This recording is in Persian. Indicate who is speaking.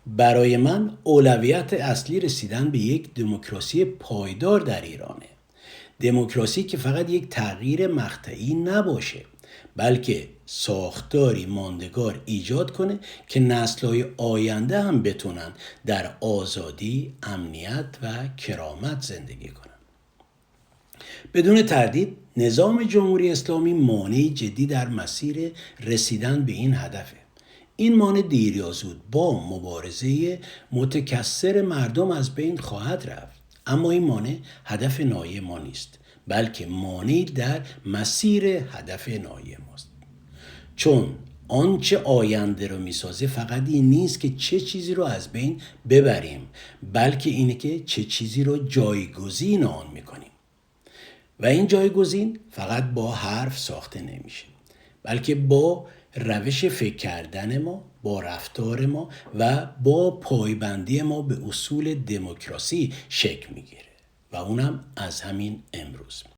Speaker 1: برای من اولویت اصلی رسیدن به یک دموکراسی پایدار در ایرانه. دموکراسی که فقط یک تغییر مقطعی نباشه، بلکه ساختاری ماندگار ایجاد کنه که نسل‌های آینده هم بتونن در آزادی، امنیت و کرامت زندگی کنن. بدون تردید نظام جمهوری اسلامی مانعی جدی در مسیر رسیدن به این هدفه. این مانع دیر یا زود با مبارزه متکثر مردم از بین خواهد رفت. اما این مانع هدف نهایی ما نیست، بلکه مانعی در مسیر هدف نهایی ماست. چون آنچه آینده رو میسازه فقط این نیست که چه چیزی رو از بین ببریم، بلکه اینه که چه چیزی رو جایگزین آن میکنیم. و این جایگزین فقط با حرف ساخته نمیشه، بلکه با روش فکر کردن ما، با رفتار ما و با پایبندی ما به اصول دموکراسی شکل میگیره و اونم از همین امروز.